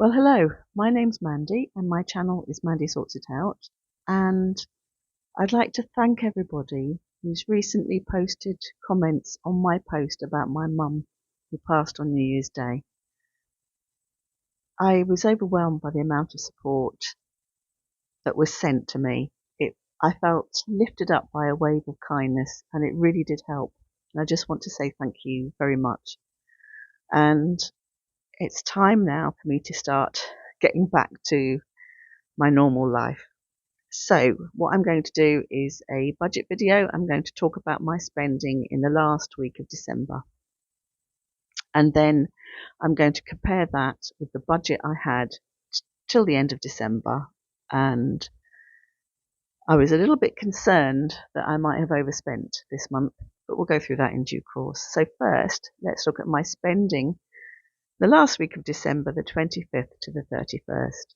Well, hello, my name's Mandy and my channel is Mandy Sorts It Out, and I'd like to thank everybody who's recently posted comments on my post about my mum who passed on New Year's Day. I was overwhelmed by the amount of support that was sent to me. I felt lifted up by a wave of kindness, and it really did help. And I just want to say thank you very much. And it's time now for me to start getting back to my normal life. So what I'm going to do is a budget video. I'm going to talk about my spending in the last week of December. And then I'm going to compare that with the budget I had till the end of December. And I was a little bit concerned that I might have overspent this month, but we'll go through that in due course. So first, let's look at my spending the last week of December, the 25th to the 31st.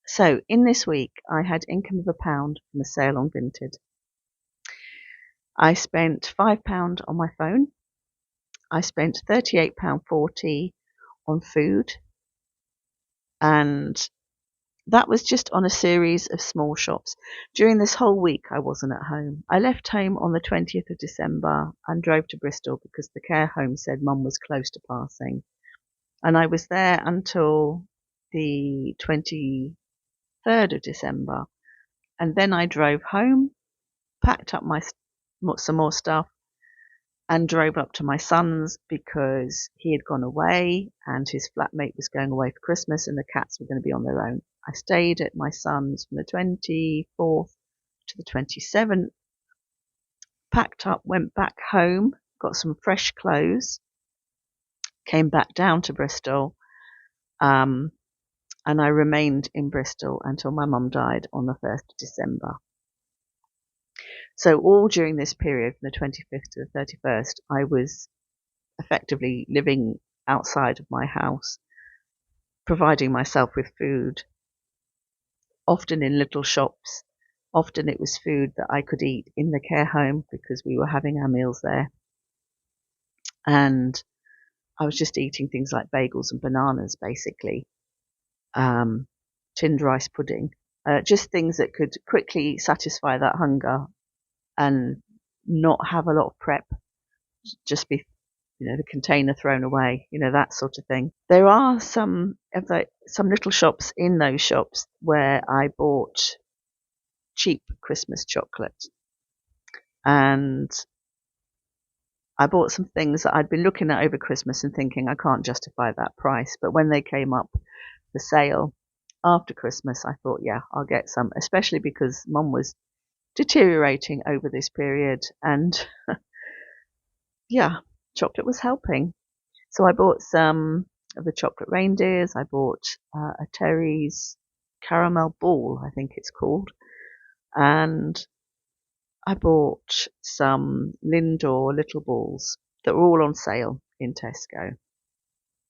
So in this week, I had income of £1 from a sale on Vinted. I spent £5 on my phone. I spent £38.40 on food. And that was just on a series of small shops. During this whole week, I wasn't at home. I left home on the 20th of December and drove to Bristol because the care home said Mum was close to passing. And I was there until the 23rd of December. And then I drove home, packed up some more stuff, and drove up to my son's because he had gone away and his flatmate was going away for Christmas and the cats were going to be on their own. I stayed at my son's from the 24th to the 27th, packed up, went back home, got some fresh clothes, came back down to Bristol, and I remained in Bristol until my mum died on the 1st of December. So all during this period, from the 25th to the 31st, I was effectively living outside of my house, providing myself with food, often in little shops. Often it was food that I could eat in the care home because we were having our meals there. And I was just eating things like bagels and bananas, basically, tinned rice pudding, just things that could quickly satisfy that hunger and not have a lot of prep, just be, the container thrown away, that sort of thing. There are some little shops in those shops where I bought cheap Christmas chocolate, and I bought some things that I'd been looking at over Christmas and thinking I can't justify that price, but when they came up for sale after Christmas, I thought, yeah, I'll get some, especially because Mum was deteriorating over this period, and yeah, chocolate was helping. So I bought some of the chocolate reindeers. I bought a Terry's caramel ball, I think it's called, and I bought some Lindor little balls that were all on sale in Tesco.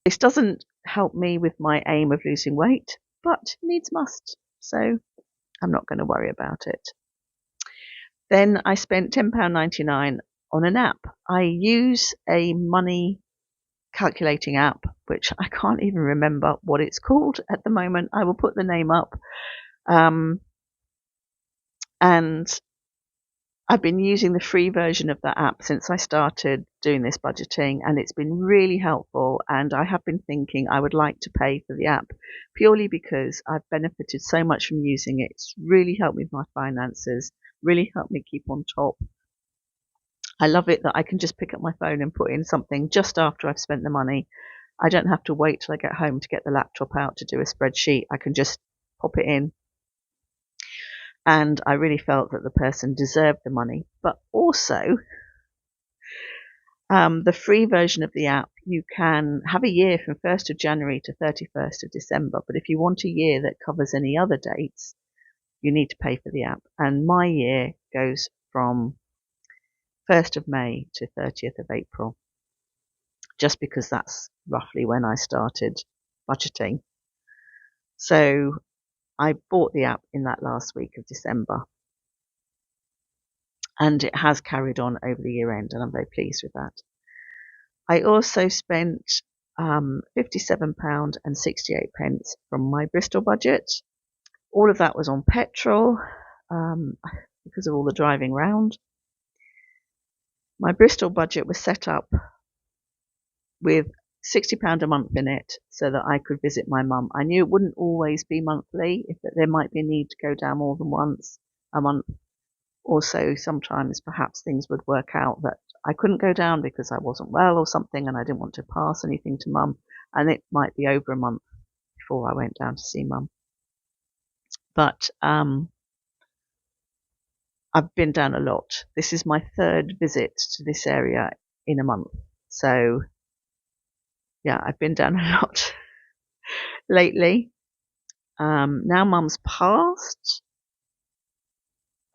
This doesn't help me with my aim of losing weight, but needs must, so I'm not going to worry about it. Then I spent £10.99 on an app. I use a money calculating app, which I can't even remember what it's called at the moment. I will put the name up. And I've been using the free version of that app since I started doing this budgeting, and it's been really helpful. And I have been thinking I would like to pay for the app purely because I've benefited so much from using it. It's really helped me with my finances, really helped me keep on top. I love it that I can just pick up my phone and put in something just after I've spent the money. I don't have to wait till I get home to get the laptop out to do a spreadsheet. I can just pop it in. And I really felt that the person deserved the money. But also, the free version of the app, you can have a year from 1st of January to 31st of December. But if you want a year that covers any other dates, you need to pay for the app. And my year goes from 1st of May to 30th of April, just because that's roughly when I started budgeting. So I bought the app in that last week of December, and it has carried on over the year end, and I'm very pleased with that. I also spent £57.68 from my Bristol budget. All of that was on petrol, because of all the driving round. My Bristol budget was set up with £60 a month in it so that I could visit my mum. I knew it wouldn't always be monthly, if there might be a need to go down more than once a month. Also, sometimes perhaps things would work out that I couldn't go down because I wasn't well or something and I didn't want to pass anything to mum, and it might be over a month before I went down to see mum. But I've been down a lot. This is my third visit to this area in a month. So yeah, I've been down a lot lately. Now mum's passed,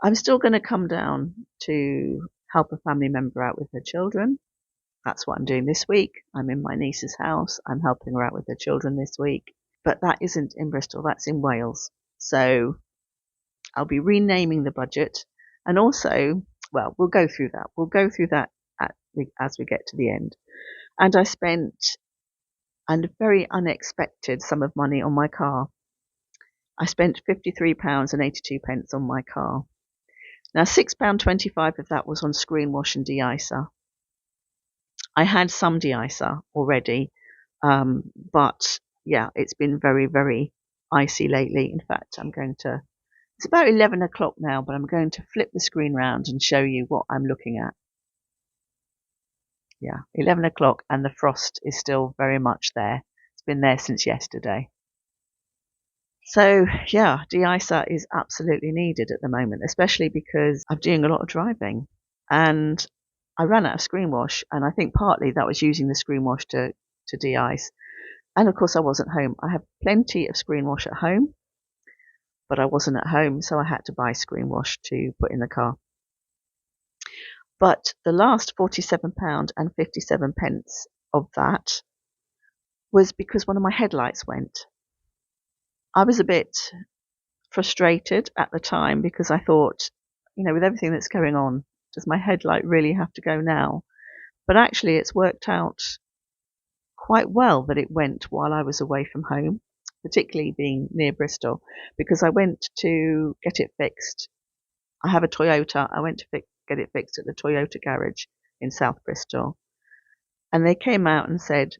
I'm still going to come down to help a family member out with her children. That's what I'm doing this week. I'm in my niece's house. I'm helping her out with her children this week. But that isn't in Bristol, that's in Wales. So I'll be renaming the budget. And also, well, we'll go through that. We'll go through that as we get to the end. And I spent a very unexpected sum of money on my car. I spent £53.82 on my car. Now, £6.25 of that was on screen wash and de-icer. I had some de-icer already, but yeah, it's been very, very icy lately. In fact, it's about 11 o'clock now, but I'm going to flip the screen round and show you what I'm looking at. Yeah, 11 o'clock and the frost is still very much there. It's been there since yesterday. So yeah, de-icer is absolutely needed at the moment, especially because I'm doing a lot of driving and I ran out of screen wash, and I think partly that was using the screen wash to de-ice. And of course I wasn't home. I have plenty of screen wash at home, but I wasn't at home, so I had to buy screen wash to put in the car. But the last £47.57 of that was because one of my headlights went. I was a bit frustrated at the time because I thought, with everything that's going on, does my headlight really have to go now? But actually it's worked out quite well that it went while I was away from home, particularly being near Bristol, because I went to get it fixed. I have a Toyota. I went to get it fixed at the Toyota garage in South Bristol. And they came out and said,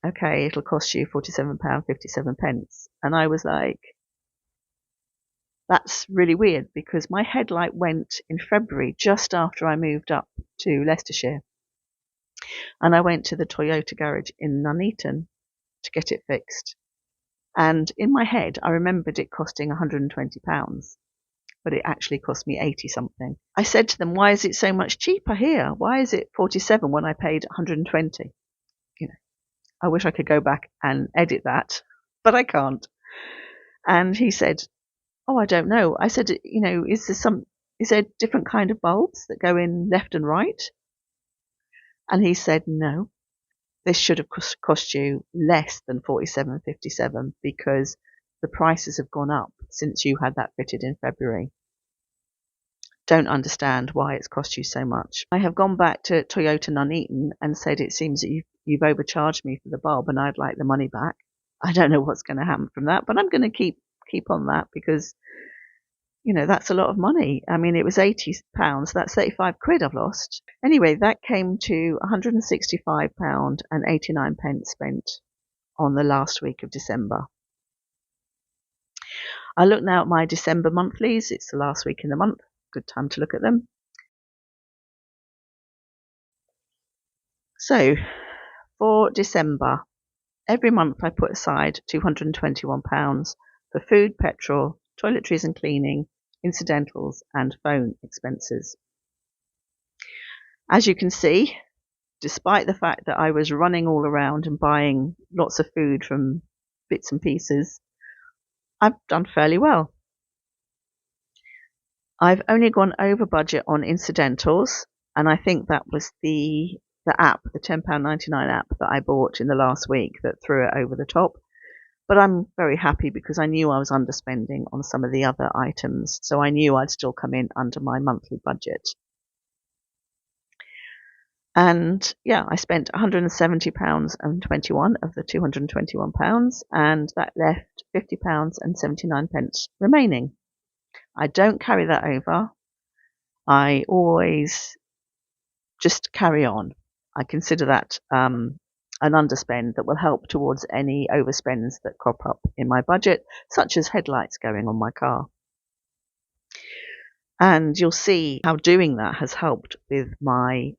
okay, it'll cost you £47.57. And I was like, that's really weird because my headlight went in February, just after I moved up to Leicestershire. And I went to the Toyota garage in Nuneaton to get it fixed. And in my head, I remembered it costing £120, but it actually cost me 80 something. I said to them, why is it so much cheaper here? Why is it 47 when I paid 120? I wish I could go back and edit that, but I can't. And he said, oh, I don't know. I said, is there different kind of bulbs that go in left and right? And he said, no, this should have cost you less than £47.57 because the prices have gone up since you had that fitted in February. Don't understand why it's cost you so much. I have gone back to Toyota Nuneaton and said it seems that you've overcharged me for the bulb and I'd like the money back. I don't know what's going to happen from that, but I'm going to keep on that because, that's a lot of money. I mean, it was £80. That's 35 quid I've lost. Anyway, that came to £165.89 spent on the last week of December. I look now at my December monthlies. It's the last week in the month. Good time to look at them. So for December, every month I put aside £221 for food, petrol, toiletries and cleaning, incidentals and phone expenses. As you can see, despite the fact that I was running all around and buying lots of food from bits and pieces, I've done fairly well. I've only gone over budget on incidentals, and I think that was the app, the £10.99 app that I bought in the last week that threw it over the top. But I'm very happy because I knew I was underspending on some of the other items, so I knew I'd still come in under my monthly budget. And yeah, I spent £170.21 of the £221, and that left £50.79 remaining. I don't carry that over. I always just carry on. I consider that an underspend that will help towards any overspends that crop up in my budget, such as headlights going on my car. And you'll see how doing that has helped with my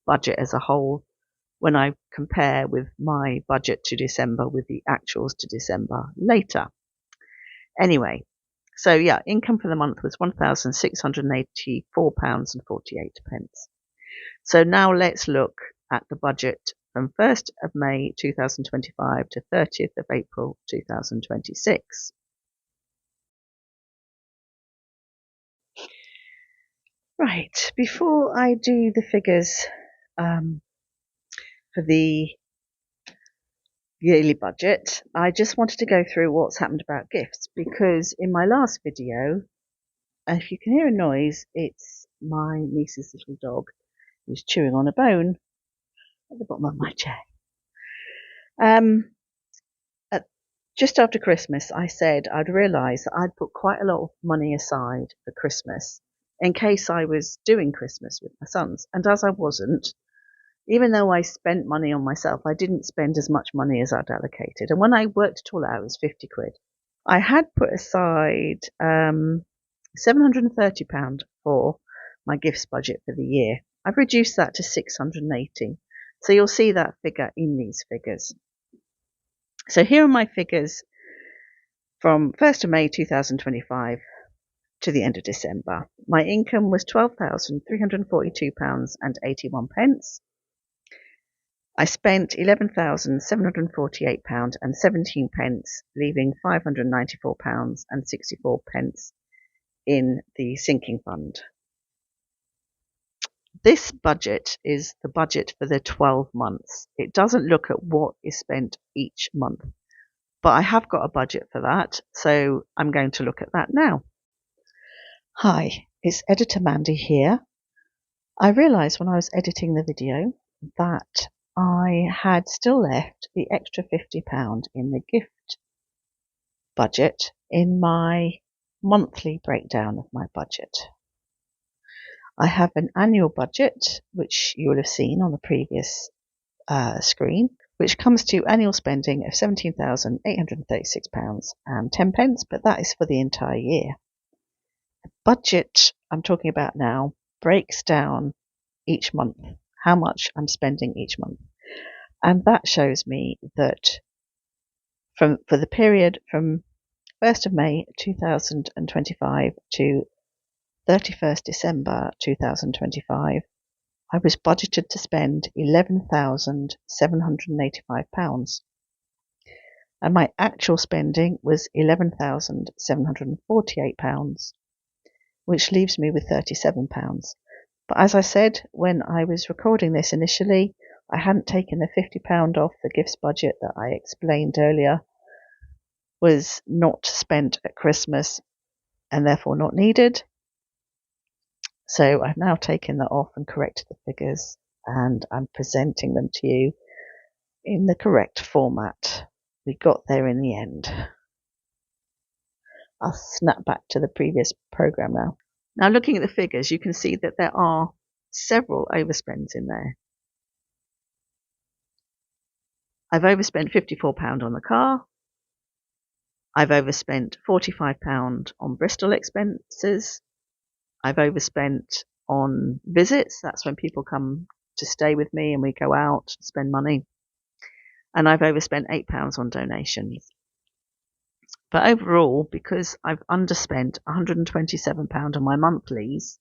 budget as a whole when I compare with my budget to December with the actuals to December later. Anyway, so yeah, income for the month was £1,684.48. So now let's look at the budget from 1st of May 2025 to 30th of April 2026. Right, before I do the figures for the yearly budget, I just wanted to go through what's happened about gifts, because in my last video, if you can hear a noise, it's my niece's little dog who's chewing on a bone at the bottom of my chair. Just after Christmas, I said I'd realised that I'd put quite a lot of money aside for Christmas in case I was doing Christmas with my sons. And as I wasn't, even though I spent money on myself, I didn't spend as much money as I'd allocated. And when I worked it all out, it was 50 quid. I had put aside £730 for my gifts budget for the year. I've reduced that to 680. So you'll see that figure in these figures. So here are my figures from 1st of May 2025 to the end of December. My income was £12,342.81. I spent £11,748.17, leaving £594.64 in the sinking fund. This budget is the budget for the 12 months. It doesn't look at what is spent each month, but I have got a budget for that, so I'm going to look at that now. Hi, it's Editor Mandy here. I realised when I was editing the video that I had still left the extra £50 in the gift budget in my monthly breakdown of my budget. I have an annual budget, which you will have seen on the previous screen, which comes to annual spending of £17,836.10, but that is for the entire year. The budget I'm talking about now breaks down each month, how much I'm spending each month. And that shows me that for the period from 1st of May 2025 to 31st December 2025, I was budgeted to spend £11,785, and my actual spending was £11,748, which leaves me with £37. But as I said, when I was recording this initially, I hadn't taken the £50 off the gifts budget that I explained earlier was not spent at Christmas and therefore not needed. So I've now taken that off and corrected the figures, and I'm presenting them to you in the correct format. We got there in the end. I'll snap back to the previous program now. Now, looking at the figures, you can see that there are several overspends in there. I've overspent £54 on the car. I've overspent £45 on Bristol expenses. I've overspent on visits. That's when people come to stay with me and we go out, spend money. And I've overspent £8 on donations. But overall, because I've underspent £127 on my monthlies,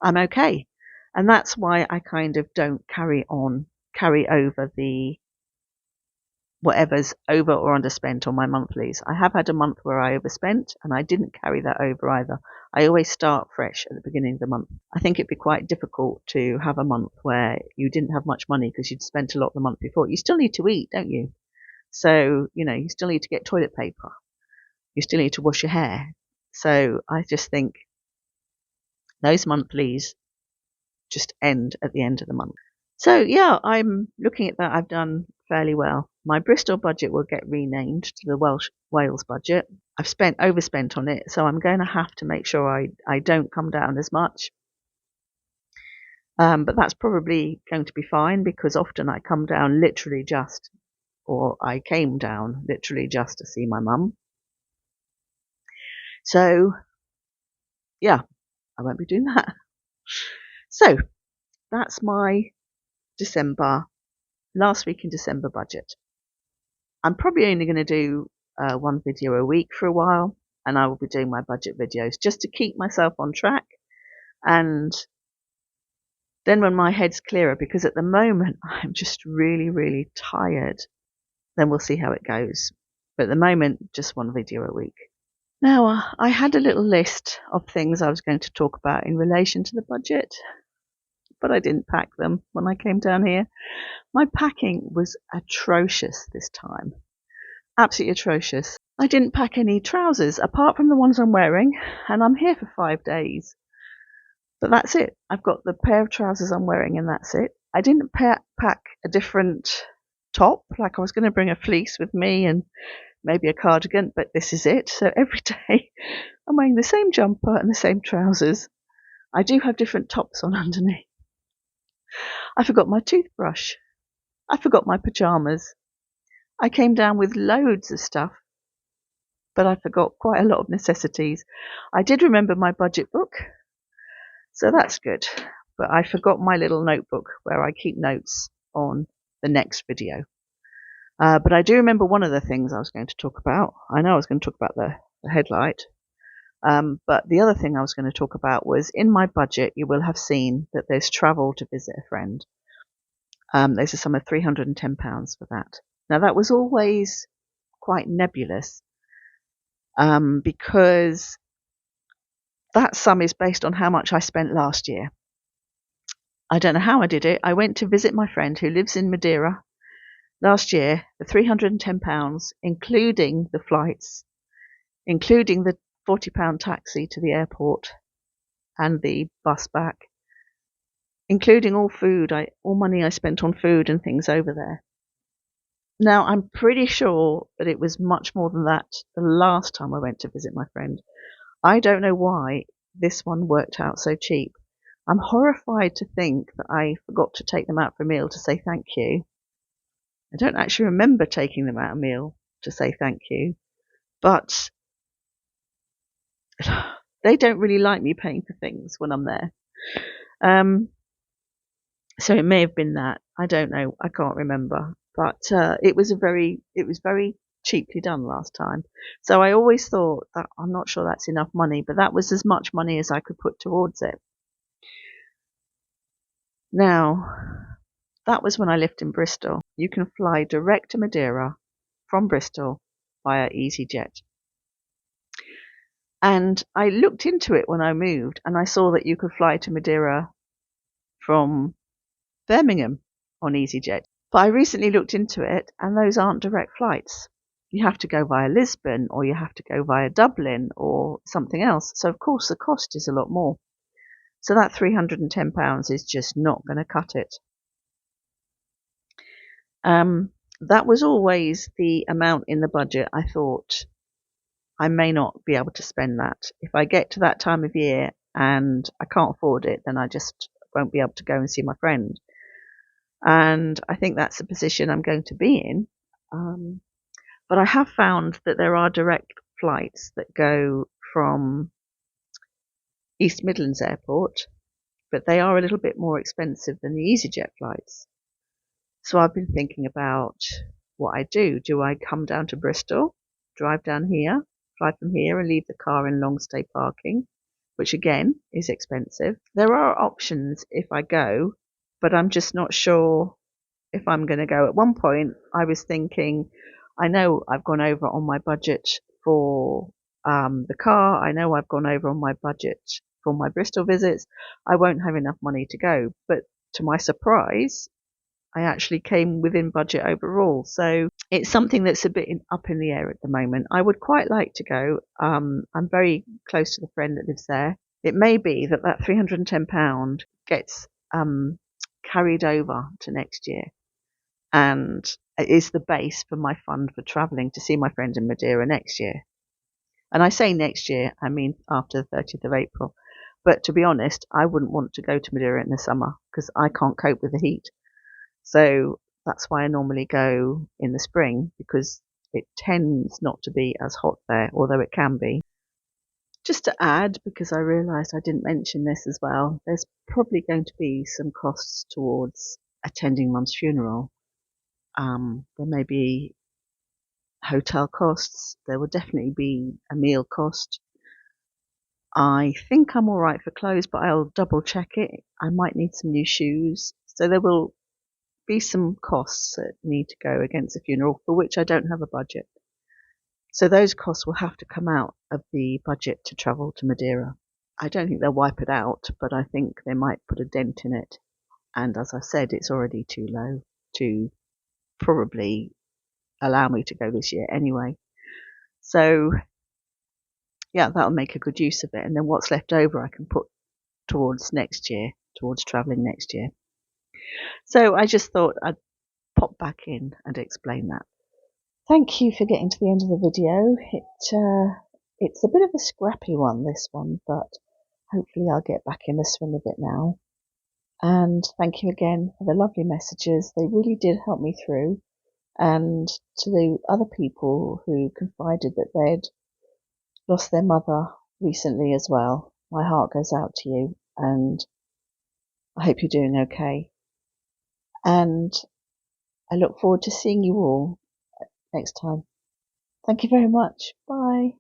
I'm okay. And that's why I kind of don't carry over the whatever's over or underspent on my monthlies. I have had a month where I overspent and I didn't carry that over either. I always start fresh at the beginning of the month. I think it'd be quite difficult to have a month where you didn't have much money because you'd spent a lot the month before. You still need to eat, don't you? So, you still need to get toilet paper. You still need to wash your hair. So I just think those monthlies just end at the end of the month. So yeah, I'm looking at that. I've done fairly well. My Bristol budget will get renamed to the Wales budget. I've overspent on it, so I'm going to have to make sure I don't come down as much. But that's probably going to be fine, because often I come down literally just, or I came down literally just to see my mum. So yeah, I won't be doing that. So that's my last week in December budget. I'm probably only going to do one video a week for a while, and I will be doing my budget videos just to keep myself on track. And then when my head's clearer, because at the moment I'm just really, really tired, then we'll see how it goes. But at the moment, just one video a week. Now, I had a little list of things I was going to talk about in relation to the budget, but I didn't pack them when I came down here. My packing was atrocious this time. Absolutely atrocious. I didn't pack any trousers apart from the ones I'm wearing, and I'm here for 5 days. But that's it. I've got the pair of trousers I'm wearing, and that's it. I didn't pack a different top, like I was going to bring a fleece with me and maybe a cardigan, but this is it. So every day I'm wearing the same jumper and the same trousers. I do have different tops on underneath. I forgot my toothbrush. I forgot my pajamas. I came down with loads of stuff, but I forgot quite a lot of necessities. I did remember my budget book, so that's good. But I forgot my little notebook where I keep notes on the next video. But I do remember one of the things I was going to talk about. I know I was going to talk about the headlight. But the other thing I was going to talk about was, in my budget, you will have seen that there's travel to visit a friend. There's a sum of £310 for that. Now, that was always quite nebulous, because that sum is based on how much I spent last year. I don't know how I did it. I went to visit my friend who lives in Madeira last year for £310, including the flights, including the £40 taxi to the airport and the bus back, including all food, all money I spent on food and things over there. Now, I'm pretty sure that it was much more than that the last time I went to visit my friend. I don't know why this one worked out so cheap. I'm horrified to think that I forgot to take them out for a meal to say thank you. I don't actually remember taking them out a meal to say thank you, but they don't really like me paying for things when I'm there. So it may have been that. I don't know. I can't remember. But it was very cheaply done last time. So I always thought that I'm not sure that's enough money, but that was as much money as I could put towards it. Now, that was when I lived in Bristol. You can fly direct to Madeira from Bristol via EasyJet. And I looked into it when I moved, and I saw that you could fly to Madeira from Birmingham on EasyJet. But I recently looked into it, and those aren't direct flights. You have to go via Lisbon, or you have to go via Dublin, or something else. So, of course, the cost is a lot more. So that £310 is just not going to cut it. That was always the amount in the budget. I thought I may not be able to spend that. If I get to that time of year and I can't afford it, then I just won't be able to go and see my friend. And I think that's the position I'm going to be in. But I have found that there are direct flights that go from East Midlands Airport, but they are a little bit more expensive than the EasyJet flights. So I've been thinking about what I do. Do I come down to Bristol, drive down here, fly from here and leave the car in long stay parking, which again is expensive. There are options if I go, but I'm just not sure if I'm going to go. At one point I was thinking, I know I've gone over on my budget for the car. I know I've gone over on my budget for my Bristol visits. I won't have enough money to go. But to my surprise, I actually came within budget overall. So it's something that's a bit up in the air at the moment. I would quite like to go. I'm very close to the friend that lives there. It may be that £310 gets carried over to next year, and it is the base for my fund for travelling to see my friend in Madeira next year. And I say next year, I mean after the 30th of April. But to be honest, I wouldn't want to go to Madeira in the summer because I can't cope with the heat. So that's why I normally go in the spring, because it tends not to be as hot there, although it can be. Just to add, because I realised I didn't mention this as well, there's probably going to be some costs towards attending Mum's funeral. There may be hotel costs. There will definitely be a meal cost. I think I'm all right for clothes, but I'll double check it. I might need some new shoes. So there will be some costs that need to go against the funeral, for which I don't have a budget. So those costs will have to come out of the budget to travel to Madeira. I don't think they'll wipe it out, but I think they might put a dent in it. And as I said, it's already too low to probably allow me to go this year anyway. So yeah, that'll make a good use of it. And then what's left over I can put towards next year, towards travelling next year. So I just thought I'd pop back in and explain that. Thank you for getting to the end of the video. It's a bit of a scrappy one, this one, but hopefully I'll get back in the swing of it now. And thank you again for the lovely messages. They really did help me through. And to the other people who confided that they'd lost their mother recently as well, my heart goes out to you, and I hope you're doing okay. And I look forward to seeing you all next time. Thank you very much. Bye.